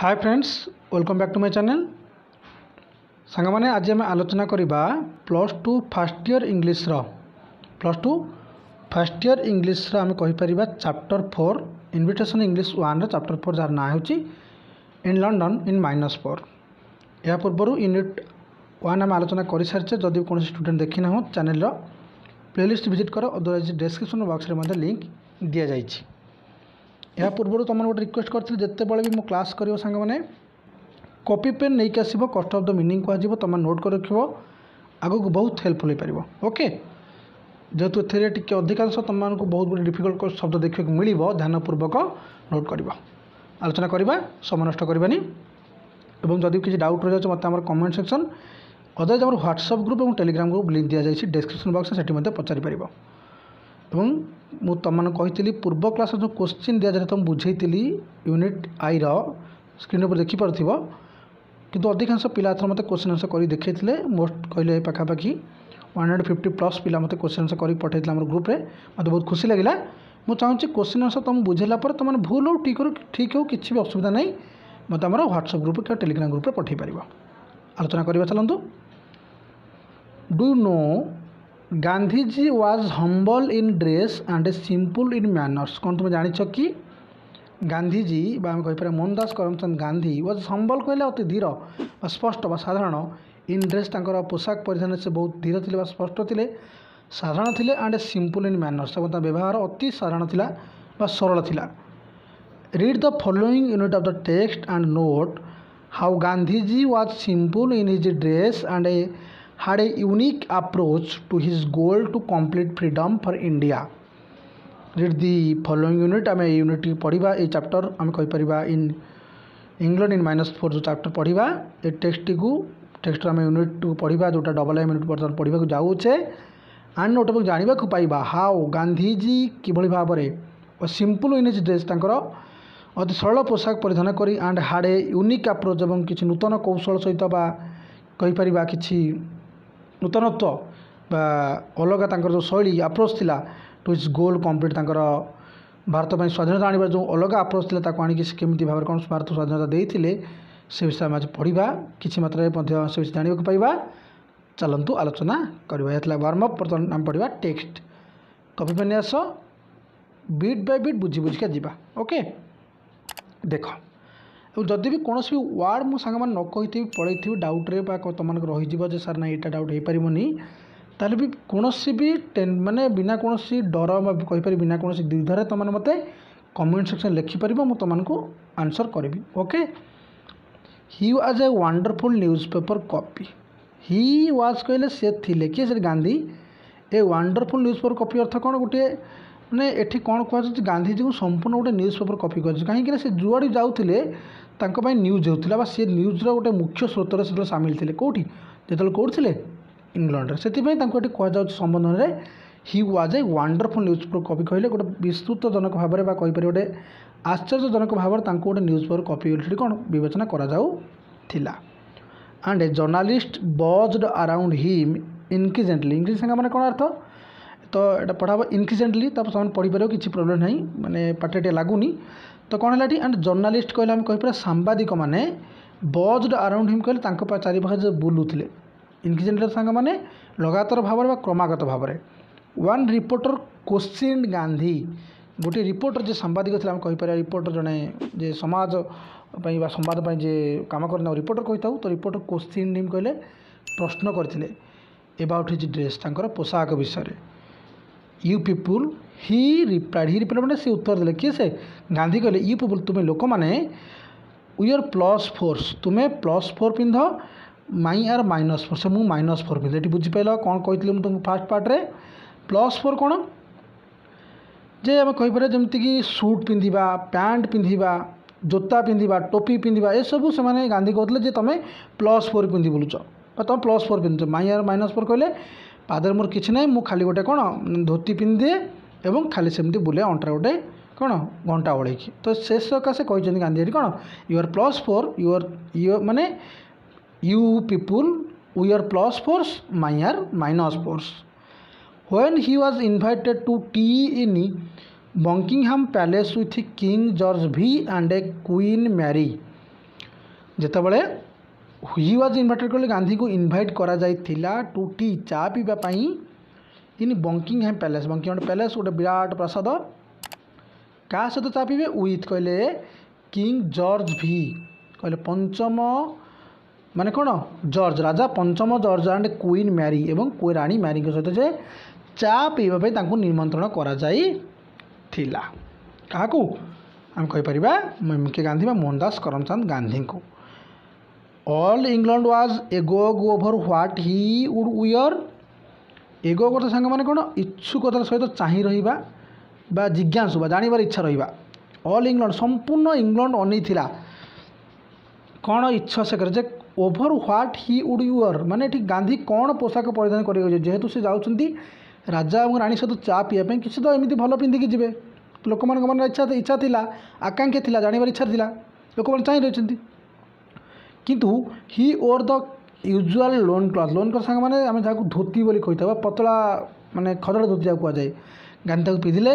Hi friends, welcome back to my channel. सांग मैंने आज आम आलोचना करवा +2 first year English +2 first year English आम कहीपर चैप्टर 4 इनविटेशन इंग्लिश 1 चैप्टर 4 जार ना हो इन लंडन इन -4। या पूर्व यूनिट 1 आम आलोचना कर सारी। जदि कौन स्टूडेंट देखी ना चैनल प्लेलिस्ट विजिट कर, अदरवाइज डिस्क्रिप्शन बॉक्स में लिंक दि जाए। या पूर्व तुम गोटे रिक्वेस्ट करते जिते बड़े भी मो क्लास कर सांग मैंने कॉपी पेन नहीं आस कस्ट ऑफ द मीनिंग कह तुम नोट कर रख आगे को बहुत हेल्पफुल हो पार। ओके, जेहेतु ए टे अधिकांश तुमको बहुत गुड डिफिकल्ट शब्द देखा मिल ध्यानपूर्वक नोट कर आलोचना करवा, समय नष्ट करवानी। जदि किसी डाउट रही मत कमेंट सेक्शन अदरवाइज आम व्हाट्सएप ग्रुप और टेलीग्राम ग्रुप लिंक दि जाए डिस्क्रिप्शन बॉक्स से पचारि पार। मु तुमने कही पूर्व क्लास जो क्वेश्चन दिया जाए तुम बुझेली यूनिट आई स्क्रीन पर देखिपार किंतु अधिकांश पिला मत क्वेश्चन आंसर कर देखते मोस्ट कहले पाखापाखि 150+ पिला मत क्वेश्चन आंसर कर पठे ग्रुप रे। मत बहुत खुशी लगे। मुझे चाहूँगी क्वेश्चन आंसर तुम बुझेला तुमने भूल हो ठीक हो किसी भी असुविधा नहीं, मत आम व्हाट्सएप ग्रुप क्या टेलीग्राम ग्रुप में पठे पार। आलोचना करवा चलतु। Do you know Gandhiji was humble in dress and simple in manners. कौन तुम जान कि गांधीजी कहीपर मोहनदास करमचंद गांधी वाज हम्बल कहले अति धीर स्पष्ट साधारण। इन ड्रेस पोशाक परिधान से बहुत धीर थे स्पष्ट थे साधारण थे एंड सिंपल इन मैनर्स व्यवहार अति साधारण था सरल था। Read the following unit of the text and note how Gandhiji was simple in his dress and had a unique approach to his goal to complete freedom for India. Read the following unit. आम unit पढ़ा ये chapter आम कहीपर in England in -4 जो chapter पढ़ा ये text आम unit to पढ़ा जोटा डबल एम यूनिट बर्तमान पढ़ा जाऊे एंड नोट जाना पाइबा हाउ गांधीजी किभली भाव में सिंपल इन हिज ड्रेस अति सरल पोशाक परिधान करी एंड हाड ए यूनिक अप्रोच और किसी नूतन कौशल सहित कहीपर किसी नूतनत्व अलग जो शैली अप्रोच थिला to his goal complete Bharat में स्वाधीनता आने जो अलग अप्रोच था आनिक केमी भाव कौन भारत स्वाधीनता देते से विषय में आज पढ़ा किसी मात्रा से विषय जाना पाइबा। चलतु आलोचना करवा वार्मअप। बर्तमान आम पढ़ा text. Copy pen us beat by beat बुझी बुझिका जा। ओके देख जदि भी कौन भी वार्ड मु सांग न कही पढ़ी डाउट्रे तुम रही सार ना यहाँ डाउट हो पारनी ताले भी कौन भी माने बिना कौन डर कहीपर बिना कौन द्विधार तुमने मत कमेंट सेक्शन लिखिपर मुझे तुमको आंसर करी। Okay, he was a wonderful newspaper copy. He was कहले से थिले किए से Gandhi a wonderful newspaper copy अर्थ कौन गोटे मैंने एठी कौन कह गांधीजी को संपूर्ण गोटे न्यूज़पेपर कॉपी कर कहीं से जुआड़ी जाऊे न्यूज होता सी न्यूज्र गोटे मुख्य स्रोतर से सामिल थे कौटी जो कौट थे इंग्लैंड से कहुँ संबोधन में ही was a wonderful newspaper copy कहले गोटे विस्तृतजनक भाव में कहीपर गोटे आश्चर्यजनक भाव में गोटे न्यूज़पेपर कॉपी कौन विवेचना करा and a journalist buzzed around him incessantly. English संगे मैंने कौन अर्थ तो ये पढ़ा इनक्रिजेंटली तुम पढ़ी पार किसी प्रोब्लेम नहीं माने पाटे लगुनि तो कौन है एंड जर्नालीस्ट कहले आम कहीपर सांबादिक मैंने बज्ड अराउंड हिम कहले चारिपाखे जो बुलूले इनक्रिजेंटली सांग मैंने लगातार भाव में क्रमागत भाव में। वन रिपोर्टर क्वेश्चन गांधी गोटे रिपोर्टर जो सांबादिक थे कहीपर रिपोर्टर जड़े जे समाज संवाद जे कम कर रिपोर्टर कही था तो रिपोर्टर क्वेश्चन हिम कहले प्रश्न करते अबाउट हिज ड्रेस पोशाक विषय। यू पीपुल ही रिप्लाइड मैंने से उत्तर देले किए से गांधी कहले यू पीपुल तुम्हें लोक मैंने वी आर +4 तुम्हें +4 पिंध माई आर -4 से मुझे -4 पिंधे। ये बुझीपाल कौन कही तुमको फास्ट पार्ट्रे +4 कौन जे आम कहीपर जमीक सुट पिंधा पैंट पिंधा जोता पिंधा टोपी पिंधा ये सब से गांधी कहते तुम्हें +4 पिंधि बुलुच तुम +4 पिंधुच माई आर -4 कहले पादर मोर किसी ना मुझे खाली गोटे कौन धोती पिंधे और खाली सेमती बुले अंटर गोटे कौन घंटा ओढ़ी तो से सकाशे कहते गांधी कौन यू आर +4 यूर माने you people we are +4 mine are -4। When he was invited to tea in Buckingham Palace with King George भी एंड ए क्वीन मैरी ଯେତେବେଳେ ହି ୱାଜ୍ ଇନଭାଇଟେड କଲେ ଗାନ୍ଧୀକୁ ଇନଭାଇଟ୍ କରାଯାଇଥିଲା ଟୁ ଟି ଚା ପିଇବା ପାଇଁ इन बंकिंगहैम पैलेस बंकिंगहैम पैलेस गोटे विराट प्रासाद क्या सहित चा पीबे विथ कहले किंग जॉर्ज भी कहले पंचम माने कौन जॉर्ज राजा पंचम जॉर्ज एंड क्वीन मैरी एवं रानी मैरी सहित जे चा पीवा तांको निमंत्रण करा जाई थिला काकू आम कहि परिबा एमके गांधी मोहनदास करमचंद गांधी को all England was agog over what he would wear एगो करते सांग मैंने कौन इच्छुकतार सहित चाह रहा जिज्ञासु जानवर इच्छा रहा ऑल इंग्लैंड संपूर्ण इंग्लैंड अनईला कौन इच्छा से करे over what he would your माने गांधी कौन पोशाक परिधान कर जेहेतु से जाऊँगी राजा और राणी सहित चा पीवाई किसी तो एमती भल पिंधिकी जी लोक मन इच्छा थी आकांक्षा थी जानवर इच्छा थी लोक मैंने चाह रही किंतु ही ओर द यूजुआल लोन क्लथ सांग मैंने आम जहाँ धोती बोली कही था पतला माने खदड़ धोती जहाँ कहुए गांधी पिंधिले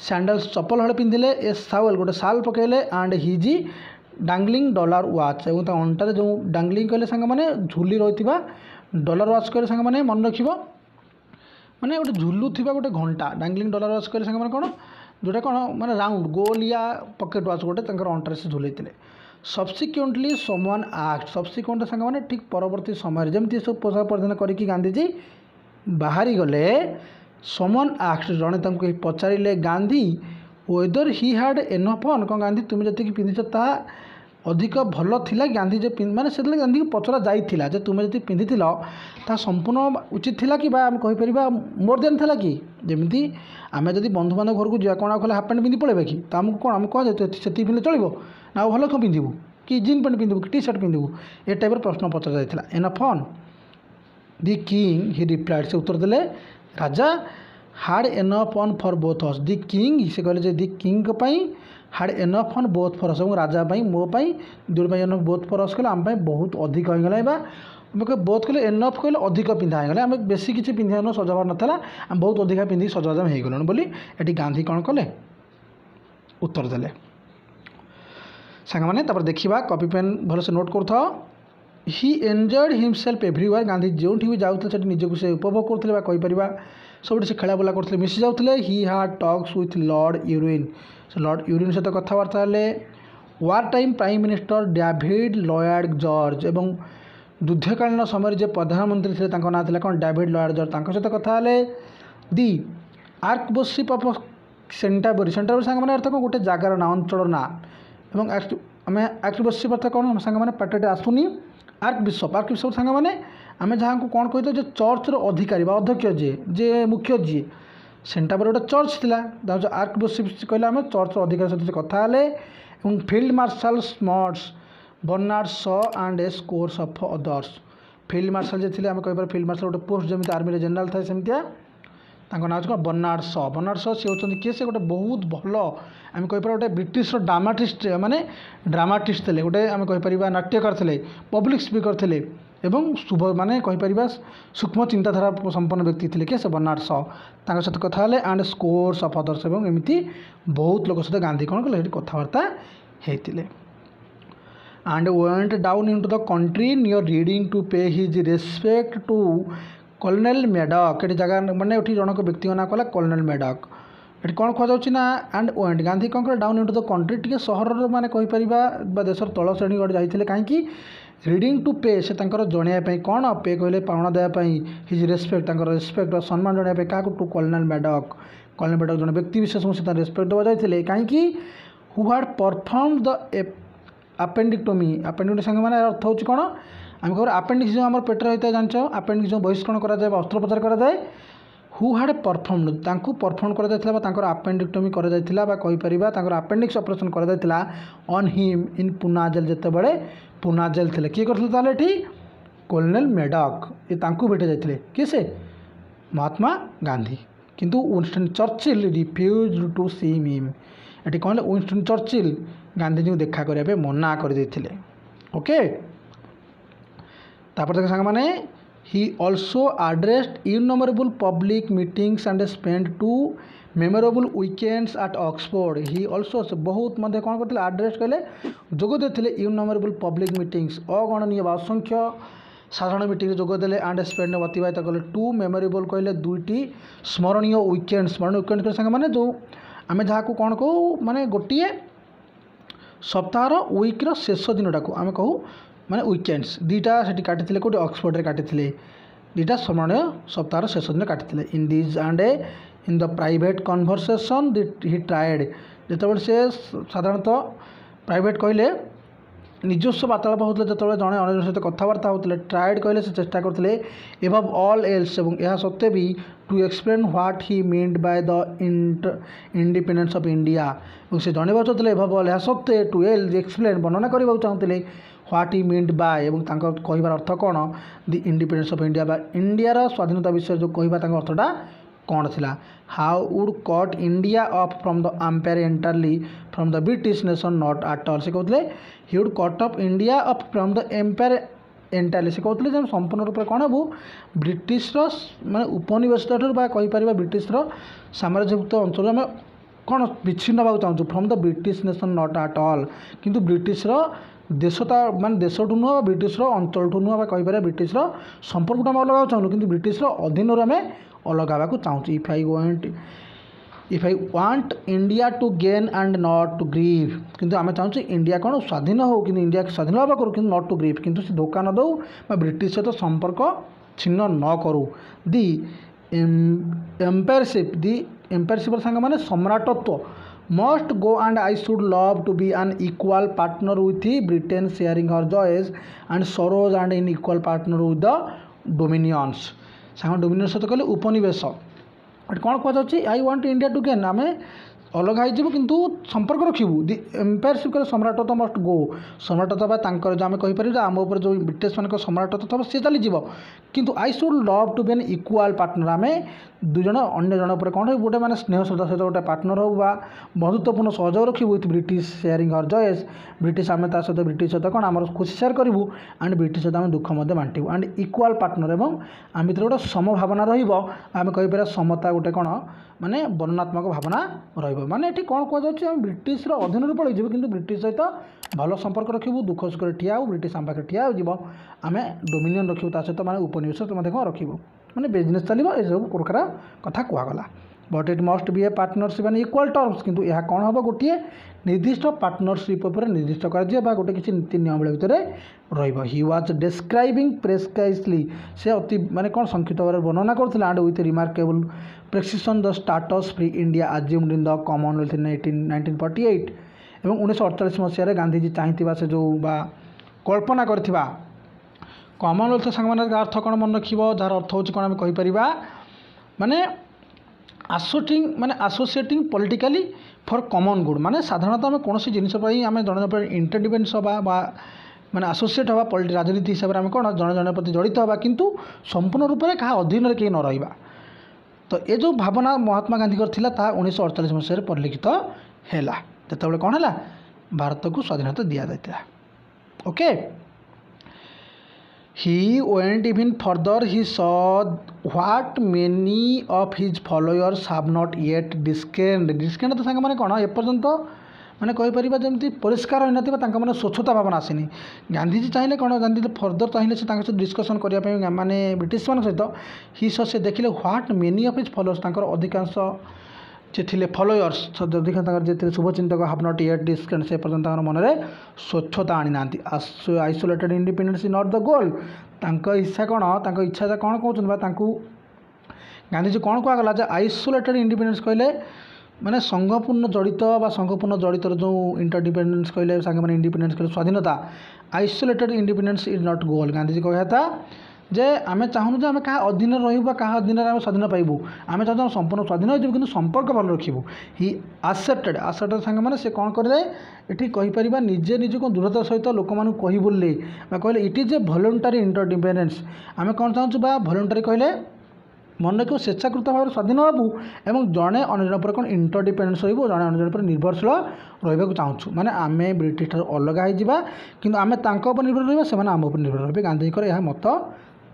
सैंडल्स चप्पल हड़े पिंधिले ए साउल गोटे साल पकड़े एंड हिजी डांगलिंग डॉलर वाच और अंटार जो डांगलिंग कहले सांग मैंने झुली रही डॉलर वाच कहले सांग मैंने मन रख माने गोटे झुलू थी गोटे घंटा डांगलिंग डॉलर वाच कहले सांग मैंने कौन जोटा कौन माने राउंड गोलिया पकेट वाच गोटे अंटार से झुलैते सब्सिक्वेंटली समवन आक्ट सब्सिक्वेंट सांग मैंने ठीक परवर्ती समय जमी सब पोशाक परिधान करके गांधीजी बाहरी गले समवन आक्ट जड़े कहीं पचारे Gandhi whether he had enough on कौन गांधी तुम्हें जी पिंधिच ता अधिक भल थिला गांधी जो माने से गांधी को पचरा जाइथिला जे तुम्हें जी पिंधि ता संपूर्ण उचित थिला कि आम कहीपर मोर देन थिला कि जमी आम जब बंधु बांधव घर को जा कौन कले हाफ पैंट पिंधि पड़ेगा कि आमको कौन आम कह से पिंधे चलो ना भल क्यों पिंधु कि जीन पैंट पिंधु कि टी शर्ट पिंधु ए टाइप प्रश्न पचरा जाइथिला enough on the king he replied से उत्तर देले राजा had enough on for both us the king से कहले the king had enough on both for us राजा मोपाई दुर्बा एनफ बोथ फॉर अस कहले आम बहुत अधिक हो गला बोथ कहले एनफ कहले अधिक पिंधा होगा आम बेसी किसी पिंधा सजबार नाला आम बहुत अधिक पिंधिक सजबाज हो गलु बोली ये गांधी कौन कले उत्तर देले सांग मैंने देखा कॉपी पेन भल से नोट कर ही एंजॉयड हिमसेल्फ एवरीवेयर गांधी जो भी जाऊे निजक से उपभोग करते कहीपर सब से खेला बुला करते मिसी जाते ही हाड टॉक्स विथ लॉर्ड यूरिन से लॉर्ड यूरिन सहित कथबार्ता है war time prime minister David Lloyd George एवं युद्धकालीन समय जो प्रधानमंत्री थे ना था कौन डेविड लॉयड जॉर्ज सहित कथा दि आर्कबिशप ऑफ सेंटाबरी सांग मैंने अर्थ कौन गोटे जगार ना अंचल ना एवं आम आर्कबिशप अर्थ कौन सांग मैंने पाटे आसुनी आर्कबिशप सांग मैंने आम जहाँ को कौन कही जो चर्चर अधिकारी अध्यक्ष जी मुख्य जी सेंटाबर गोटे चर्च थी आर्कबिशप कहले आम चर्चर अधिकारी सहित कथा field marshal Smuts Bernard Shaw and a scores of others field marshal जे थे आम कहीपर फील्ड मार्शल गोटे पोस्ट जमी आर्मी जनरल थाए सेमतिया ना कौन बर्नार्ड शॉ सी होती किए से गोटे बहुत भल आम कहीपर गोटे ब्रिटिश ड्रामाटिस्ट माने ड्रामाटिस्ट थे गोटे आम कहीपर नाट्यकार थे पब्लिक स्पीकर थे एवं शुभ माने कहीपर सूक्ष्म चिंताधारा संपन्न व्यक्ति थे किए से बर्नार्ड शॉ सहित कथा एंड स्कोर्स ऑफ अदर्स एवं एमती बहुत लोक सहित गांधी कौन कले कथबार्ता होते and went down into the country near Reading to pay his respect to colonel Maddock ये जगह मैंने जनक व्यक्ति ना कला कर्नल मेडक ये कौन कहुच्छी ना एंड वेंट गांधी कौन कले down into the country T सहर मैंने कहीपर देशर तल श्रेणी गढ़ जाते कहीं रीडिंग टू पे से जनवाई कौन पे कहले पावना देवाई हिज रेस्पेक्ट रेस्पेक्ट सम्मान जनवाई क्या टू कर्नल मेडक जन व्यक्ति विशेष को रेस्पेक्ट देवा जाते कहीं हु हाड परफर्म द अपेंडिक्टोमी सांग मैंने अर्थ हो कौन आम खबर अपेंडिक्स जो आम पेटर होता है जानच अपेंडिक्स जो बहिष्करण कराए अस्त्रोपचार कराए हु हाड परफर्म परफर्म कर अपेंडिक्टोमी कर अपेंडिक्स ऑपरेशन कर on him in Poona jail जिते बड़े पुना जेल थे किए करते कर्नल मेडक ये भेटे जाते किए से महात्मा गांधी किंतु Winston Churchill refuse to see him ये कहले विंस्टन चर्चिल गांधी जी देखा करने मना कर ओके तापर सांग मैंने he also addressed innumerable public meetings and spend 2 memorable weekends at Oxford he also बहुत मध्य कौन करते आड्रेस कहले जोग देते इनमेरेबल पब्लिक मीटिंग्स अगणनीय असंख्य साधारण मीटिंग जोगदे एंड स्पेंड अतिबाहित कले टू मेमोरेबल कहले दुईटी स्मरणीय स्मरणीय वीकेंड सांग मैंने जो आम जहाँ को कौन कहू माने गोटे सप्ताहर वीक्र शेष दिनटा को आम कहू माने वीकेंड्स दुईटा से काटी कौटे ऑक्सफोर्ड काटी दुईटा स्मरणीय सप्ताहर शेष दिन काटी in these and in the private conversation हि ट्राएड जो से साधारणतः प्राइवेट कहले निजस्व वार्तालाप होते जो जड़े अन्य सहित कथबार्ता होते ट्राएड कहले से चेष्टा करते एबव ऑल एल्स एवं यह सत्वे भी to explain what he meant by the independence of India से जनवा चाहते एबव ऑल यह सत्वे टू एल्स एक्सप्लेन वर्णना करने चाहते व्हाट ही मीन्ड बाय एवं कहबार अर्थ कौन द इंडिपेंडेंस ऑफ इंडिया इंडियार स्वाधीनता विषय जो कहवा अर्थटा कौन थिला how would cut India off from the empire entirely from the British nation not at all से कहते he would cut off India off from the empire entirely से कहते हैं संपूर्ण रूप से कौन हेबू ब्रिटिशर माने उपनिवेशित कहीपर ब्रिटिशर साम्राज्यभुक्त अंचल आम कौन विच्छिन्न होगा चाहूँ from the British nation not at all किंतु ब्रिटिशर देशता मान देशठू नुह ब्रिटिशर अंचल नुह कहीपर ब्रिटिशर संपर्क आम अलग चाहूँ कि ब्रिटिशर अधीन आम अलग हाँ चाहूँ if I want India to gain and not to grieve किंतु आम चाहूँ इंडिया कौन स्वाधीन हो कि इंडिया स्वाधीन हाँ करूँ कि नॉट टू ग्रीव किंतु से धोखा न दो ब्रिटिश सहित संपर्क छिन्न न करूँ दि एम्पायरशिप सांग मैंने सम्राटत्व must go and I should love to be an equal partner with Britain sharing her joys and sorrows and an equal partner with the dominions सांग डोमिनियंस सहित कहले उपनिवेश कौन कहुच्छी I want India to gain आम अलग हो किंतु संपर्क रखू दि एम्पायरशिप कर सम्राटत्व मस्ट गो सम्राटत्व जो आम कहीपर आम उपर जो ब्रिटिश मान सम्राटत्व थब सी चली किंतु I should love to be an equal partner आम दुज अन्य जन पर कौन हो गोटे मैंने स्नेह श्रद्धा सहित गोटे पार्टनर हो बंधुत्वपूर्ण सहयोग रखू with British sharing her joys British आम सहित ब्रिटिश सहित कौन आम खुशी शेयर करूँ एंड ब्रिटिश सहित आम दुख बांटू एंड इक्वाल पार्टनर और आम भर गोटे समभावना रम कहीपर समता गोटे कौन माने वर्णनात्मक भावना रही ये कौन कहुच्छे ब्रिटिशर अधीन पड़े कि ब्रिटिश सहित भल संपर्क रखू दुख सुख ठिया हो ब्रिटिश आम पाखे ठिया हो आम डोमिनियन रखू सहित माने उपनिवेश कौन रखू माने बिजनेस चलो ये सब प्रकार कथा कहगला but it must be a partnership and equal terms किंतु यह कौन हम गोटे निर्दिष्ट पार्टनरशिप उपर निर्दिष्ट कर गोटे किसी नीति नियम भितर हि वाज डिस्क्राइबिंग प्रेसकाइजली से अति माने कौन संक्षिप्त भाव वर्णना करथिला and with remarkable precision the status free India assumed in the Commonwealth in 1948 एवं 1948 मसीह गांधीजी चाहिए से जो कल्पना करथिबा कॉमनवेल्थ सांग अर्थ कौन मन रख जार अर्थ हो कौन आम कहीपर माने आसोसिएटिंग पॉलिटिकली फॉर कॉमन गुड माने साधारणतः आम कौन जिनस आम जन जन इंटरडिपेंडेंस हवा माने आसोसिएट हवा राजनीति हिसाब से आम कौन जन जन प्रति जड़ित हवा किंतु संपूर्ण रूप से क्या अधीन कहीं न रहा तो ये जो भावना महात्मा गांधी थिला 1948 मसीह परिलिखित है जो कौन है भारत को स्वाधीनता दि जाता okay He went even further. He saw what many of his followers have not yet discerned. Discerned तो सांग माने कौन एपर्यंत माने कहीपर जमी परिष्कार होना मैंने स्वच्छता भावना आसनी गांधीजी चाहिए कौन गांधी फर्दर चाहिए से सहित डिस्कसन करने माने ब्रिटिश मान सहित ही से देखिले what many of his followers अधिकांश जे थे फॉलोअर्स अधिकांश जे शुभचिंतक हाव नॉट येट डिस्कन से पर्यंत मन में स्वच्छता आनी ना isolated independence is not the goal इच्छा कौन इच्छा कौन कहते गांधीजी कौन कहगला आइसोलेटेड इंडिपेंडेंस कहले माने संघपूर्ण जड़ित संघपूर्ण जड़ित जो इंटरडिपेंडेंस कहले सांगे माने इंडिपेंडेंस कहले स्वाधीनता आइसोलेटेड इंडिपेंडेंस इज नॉट गोल गांधीजी कहा था जे आम चाहूँ आम क्या अधीन रही क्या अधीन आम स्वाधीन पाइबू आम चाहूँ संपूर्ण स्वाधीन हो कि संपर्क भल रखू हि आसेप्टेड सांगे मैंने से कौन करे ये कहीपर निजे निज को दृढ़ता सहित लोक मान कही बोले कहले it is A voluntary interdependence आम कौन चाहूँ वॉलंटरी कहले मन रखो स्वेच्छाकृत भाव स्वाधीन हबू एवं जड़े अन्य पर कौन इंटरडिपेंडेंस रही जड़े अन्य पर निर्भरशील रहा चाहूँ माने आम ब्रिटिश अलग हो कि आम निर्भर रहा से आम निर्भर रहे गांधी यह मत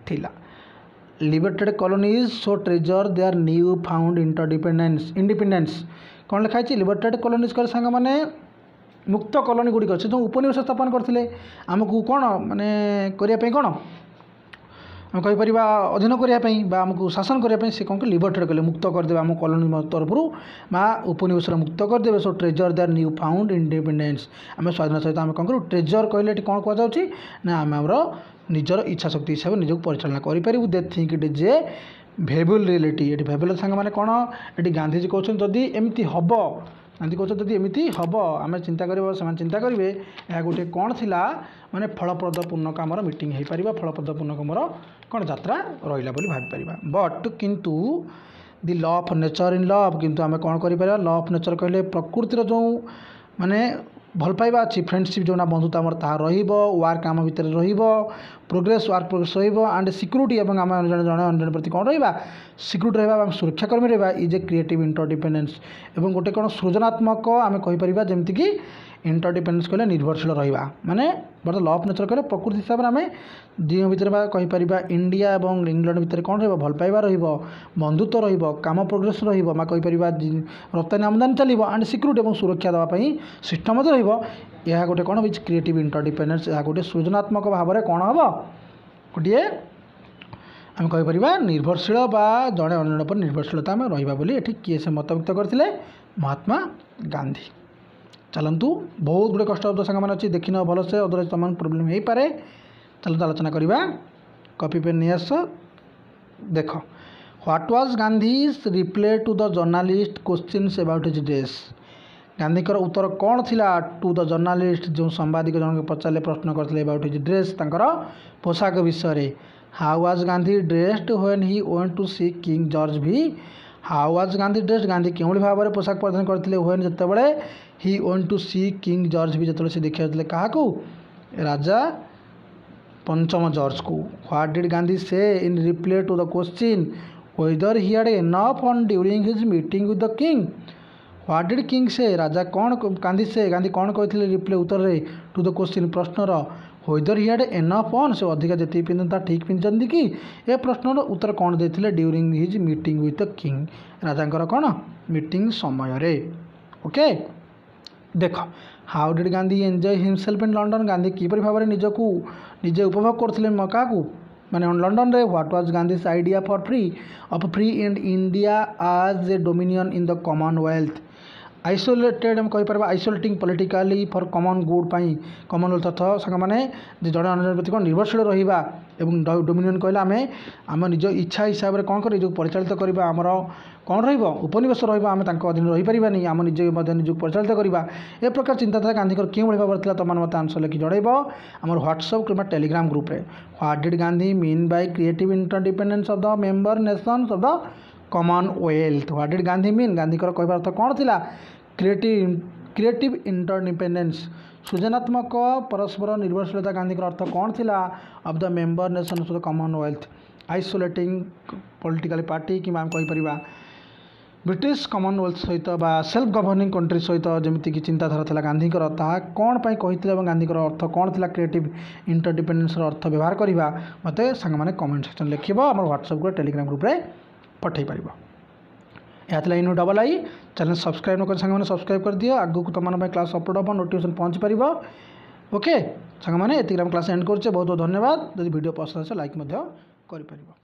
थिला liberated colonies so treasure their new found independence कौन लिखाई लिबरेटेड कॉलोनीज कर सांग मैंने मुक्त कॉलोनी गुड़िक अच्छे जो उपनिवेश स्थापन करते आमको कौन माने करने कौन आम कहीपर अधीन करने आमको शासन करने से कौन लिबरेटेड कले मुक्त करदे आम कॉलोनी तरफ बा उपनिवेश मुक्त करदे so treasure their new found independence आम स्वाधीन सहित आम कौन करूँ ट्रेजर कहले कौन कहुच्छी ना आम आमर निजर इच्छा शक्ति हिसाब से निजक परिचालना करूँ they think it is a viable reality ये भेबुल सांग मैंने कौन ये गांधीजी कहते जदि एमती हम गांधी कहते जदि एमती हम आम चिंता कर चिंता करेंगे यह गोटे कौन थिला माने फलप्रद पूर्ण कामर मीटिंग हो पार फलप्रद पूर्ण कामर कौन यात्रा रहा बोली भाई पार बट किंतु the law of nature is love किंतु आम कौन कर लॉ ऑफ नेचर कहले प्रकृतिर जो माने भल पाइबा अच्छी फ्रेंडशिप जो ना बंधुता आमर ताहा वर्क आम भितर progress work progress and security आम जन जन प्रति कौन रहा सिक्यूरीटी रहा सुरक्षाकर्मी रहा इज ए क्रिएटिव इंटरडिपेंडेंस और गोटे कौन सृजनात्मक आम कहीपर जमीक इंटरडिपेंडेंस कहले निर्भरशील रहा माने बट लॉ ऑफ नेचर कहले प्रकृति हिसाब से आम दिह भितर कहीपर इंडिया और इंग्लैंड भितर कौन रहा भल पाइबा बंधुत्व काम प्रोग्रेस कहीपर रप्तानी आमदानी चलो एंड सिक्यूरीटी और सुरक्षा देवाई सिस्टम यह गोटे कौन विच क्रिएटिव इंटरडिपेंडेंस यह गोटे सृजनात्मक भाव में कौन हम गोटे आम कहीपर निर्भरशील बा जड़े अन्य पर निर्भरशीलता आम रहा बोली ये किए से मत व्यक्त करते महात्मा गांधी चलतु बहुत गुड़े कष्ट शब्द सांग अच्छी देखी न भल से अदरवाइज तुम प्रोब्लेम हो पाए चलते आलोचना करवा कॉपी पेन नहीं आस देख what was Gandhi's reply to the journalist questions about his dress Gandhi उत्तर कौन थिला टू द जर्नालिस्ट जो सांबादिक जन पचारे प्रश्न करते अबाउट हिज ड्रेस पोशाक विषय how was Gandhi dressed when he went to see King George भी how was Gandhi dressed Gandhi क्यों भाव में पोशाक परिधान करते व्हेन जितेबाला he went to see King George भी जो से देखा क्या राजा पंचम जॉर्ज को what did Gandhi say in reply to the question whether he had enough fun during his meeting with the king what did king say राजा कौन गांधी कौन कहते रिप्लाई उत्तर टू द क्वेश्चन प्रश्नर whether he had enough fun से अधिका जी पिंधता ठीक पिंधि कि ए प्रश्नर उत्तर कौन देते during his meeting with the king राजा कौन मीटिंग समय ओके देख how did Gandhi enjoy himself in London Gandhi किपर भाव में निजको निजे उपभोग करते क्या माने लंडन रे what was Gandhi's idea for free and India as a dominion in the Commonwealth isolated हम कहीपर isolating politically for common good पाई कॉमनवेल्थ अर्थ सांग मैंने जड़े अन्य प्रति कौन निर्भरशील रहा डोमिनियन कहले आम निज इच्छा हिसाब से कौन कर परिचालित करवा आमर कौन उपनिवेश रहा अधीन रहीपारानी आम निजे निजक परिचालित करवा ए प्रकार चिंताधारा गांधी क्यों भाव में तुम मत आंसर लिखि जड़ब आम व्हाट्सअप कि टेलीग्राम ग्रुप रे what did Gandhi mean by creative interdependence of the member nations of the Commonwealth what did Gandhi mean Gandhi कहबार अर्थ कौन थिला क्रिएटिव इंटरडिपेंडेंस सृजनात्मक परस्पर निर्भरशीलता गांधी अर्थ कौन थिला of the member nations of the Commonwealth isolating political party कि कहीपर ब्रिटिश कॉमनवेल्थ सहित सेल्फ गवर्निंग कंट्री सहित जमीक चिंताधारा था गांधी कौन पाई कही गांधी अर्थ कौन था क्रिएटिव इंटरडिपेंडेंस अर्थ व्यवहार करवा मत सांग मैंने कमेंट सेक्शन लिखिब आम व्हाट्सअप ग्रुप टेलीग्राम ग्रुप रे पठे पार यह इनु डबल आई चैनल सब्सक्राइब न कर सांग मैंने सब्सक्राइब कर दियो आगु तुम क्लास अपलोड हम नोटिफिकेशन पहुँची पार ओके सांग मैंने ये क्लास एंड कर बहुत बहुत धन्यवाद जब वीडियो पसंद आसे लाइक कर।